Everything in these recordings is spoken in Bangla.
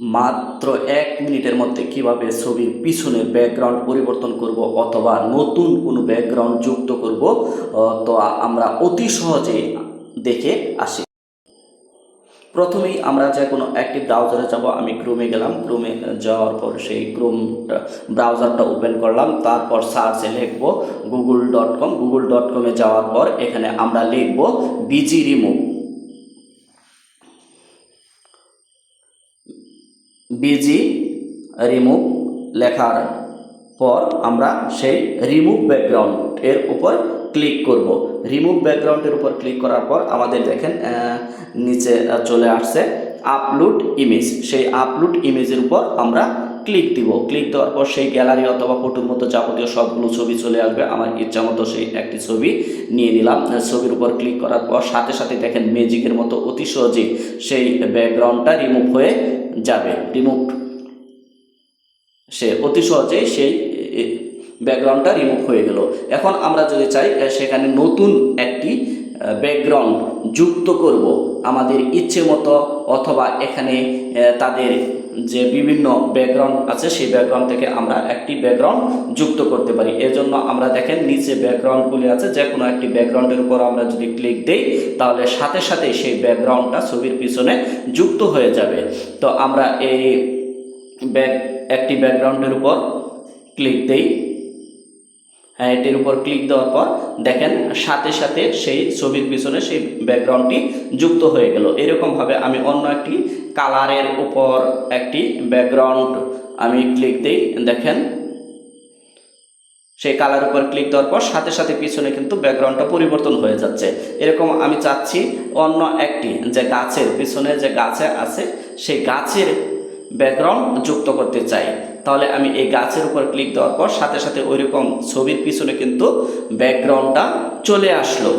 মাত্র 1 মিনিটের মধ্যে কিভাবে ছবির পিছনের ব্যাকগ্রাউন্ড পরিবর্তন করব অথবা নতুন কোনো ব্যাকগ্রাউন্ড যুক্ত করব, তো আমরা অতি সহজেই দেখে আসি। প্রথমেই আমরা যে কোনো একটি ব্রাউজারে যাব। আমি ক্রোমে গেলাম, ক্রোমে যাওয়ার পর সেই ক্রোমটা ব্রাউজারটা ওপেন করলাম, তারপর সার্চে লিখব google.com। google.com-এ যাওয়ার পর এখানে আমরা লিখব বিজি রিমুভ। বিজি রিমুভ লেখার পর আমরা সেই রিমুভ ব্যাকগ্রাউন্ড এর উপর ক্লিক করব। রিমুভ ব্যাকগ্রাউন্ডের উপর ক্লিক করার পর আমাদের দেখেন নিচে চলে আসছে আপলোড ইমেজ। সেই আপলোড ইমেজের উপর আমরা ক্লিক দিব। ক্লিক দেওয়ার পর সেই গ্যালারি অথবা ফটোর মতো যাবতীয় সবগুলো ছবি চলে আসবে। আমার ইচ্ছা মতো সেই একটি ছবি নিয়ে নিলাম। ছবির উপর ক্লিক করার পর সাথে সাথে দেখেন ম্যাজিকের মতো অতি সহজেই সেই ব্যাকগ্রাউন্ডটা রিমুভ হয়ে যাবে। সে অতি সহজেই সেই ব্যাকগ্রাউন্ডটা রিমুভ হয়ে গেল। এখন আমরা যদি চাই সেখানে নতুন একটি ব্যাকগ্রাউন্ড যুক্ত করব আমাদের ইচ্ছে মতো, অথবা এখানে তাদের যে বিভিন্ন ব্যাকগ্রাউন্ড আছে সেই ব্যাকগ্রাউন্ড থেকে আমরা একটি ব্যাকগ্রাউন্ড যুক্ত করতে পারি। এজন্য আমরা দেখেন নিচে ব্যাকগ্রাউন্ডগুলি আছে, যে কোনো একটি ব্যাকগ্রাউন্ডের উপর আমরা যদি ক্লিক দিই তাহলে সাথে সাথে সেই ব্যাকগ্রাউন্ডটা ছবির পিছনে যুক্ত হয়ে যাবে। তো আমরা এই একটি ব্যাকগ্রাউন্ডের উপর ক্লিক দেই। হ্যাঁ, এটির উপর ক্লিক দেওয়ার পর দেখেন সাথে সাথে সেই ছবির পিছনে সেই ব্যাকগ্রাউন্ডটি যুক্ত হয়ে গেল। এরকমভাবে আমি অন্য একটি কালারের উপর একটি ব্যাকগ্রাউন্ড আমি ক্লিক দিই, দেখেন সেই কালার উপর ক্লিক দেওয়ার পর সাথে সাথে পিছনে কিন্তু ব্যাকগ্রাউন্ডটা পরিবর্তন হয়ে যাচ্ছে। এরকম আমি চাচ্ছি অন্য একটি যে গাছের পিছনে যে গাছে আছে সেই গাছের ব্যাকগ্রাউন্ড যুক্ত করতে চাই, তাহলে আমি এই গাছের উপর ক্লিক দেওয়ার পর সাথে সাথে ওইরকম ছবির পিছনে কিন্তু ব্যাকগ্রাউন্ডটা চলে আসলো।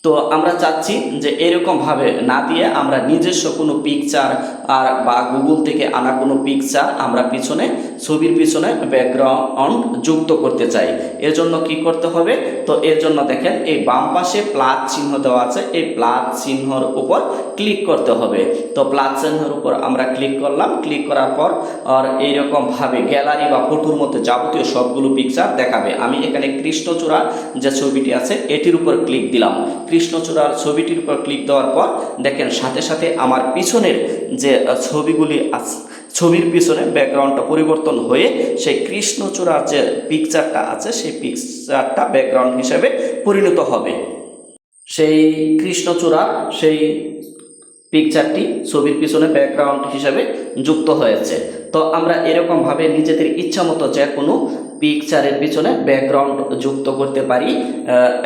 তো আমরা চাচ্ছি যে এরকমভাবে না দিয়ে আমরা নিজস্ব কোনো পিকচার আর বা গুগল থেকে আনা কোনো পিকচার আমরা পিছনে ছবির পিছনে ব্যাকগ্রাউন্ড যুক্ত করতে চাই। এর জন্য কি করতে হবে? তো এর জন্য দেখেন এই বাম পাশে প্লাস চিহ্ন দেওয়া আছে, এই প্লাস চিহ্নর উপর ক্লিক করতে হবে। তো প্লাস চিহ্নের উপর আমরা ক্লিক করলাম। ক্লিক করার পর আর এইরকমভাবে গ্যালারি বা ফটোর মধ্যে যাবতীয় সবগুলো পিকচার দেখাবে। আমি এখানে কৃষ্ণচূড়া যে ছবিটি আছে এটির উপর ক্লিক দিলাম। কৃষ্ণচূড়ার ছবিটির উপর ক্লিক দেওয়ার পর দেখেন সাথে সাথে আমার পিছনের যে ছবিগুলি আছে ছবির পিছনে ব্যাকগ্রাউন্ডটা পরিবর্তন হয়ে সেই কৃষ্ণচূড়ার যে পিকচারটা আছে সেই পিকচারটা ব্যাকগ্রাউন্ড হিসেবে পরিণত হবে। সেই কৃষ্ণচূড়া সেই পিকচারটি ছবির পিছনে ব্যাকগ্রাউন্ড হিসেবে যুক্ত হয়েছে। তো আমরা এরকমভাবে নিজেদের ইচ্ছা মতো যে কোনো পিকচারের পিছনে ব্যাকগ্রাউন্ড যুক্ত করতে পারি।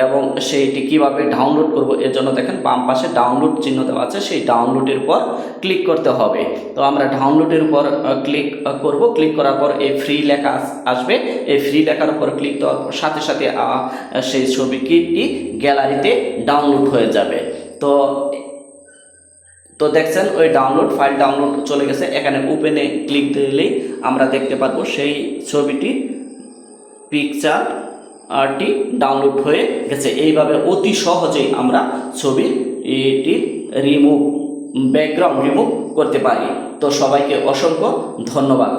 এবং সেইটি কিভাবে ডাউনলোড করব এর জন্য দেখেন বাম পাশে ডাউনলোড চিহ্ন দেওয়া আছে, সেই ডাউনলোডের উপর ক্লিক করতে হবে। তো আমরা ডাউনলোডের উপর ক্লিক করব। ক্লিক করার পর এই ফ্রি লেখা আসবে। এই ফ্রি লেখার উপর ক্লিক দেওয়ার পর সাথে সাথে সেই ছবিটি গ্যালারিতে ডাউনলোড হয়ে যাবে। তো দেখছেন ওই ডাউনলোড ফাইল ডাউনলোড চলে গেছে। এখানে ওপেনে ক্লিক দিলেই আমরা দেখতে পারবো সেই ছবিটি পিকচারটি ডাউনলোড হয়ে গেছে। এইভাবে অতি সহজেই আমরা ছবির এটি ব্যাকগ্রাউন্ড রিমুভ করতে পারি। তো সবাইকে অসংখ্য ধন্যবাদ।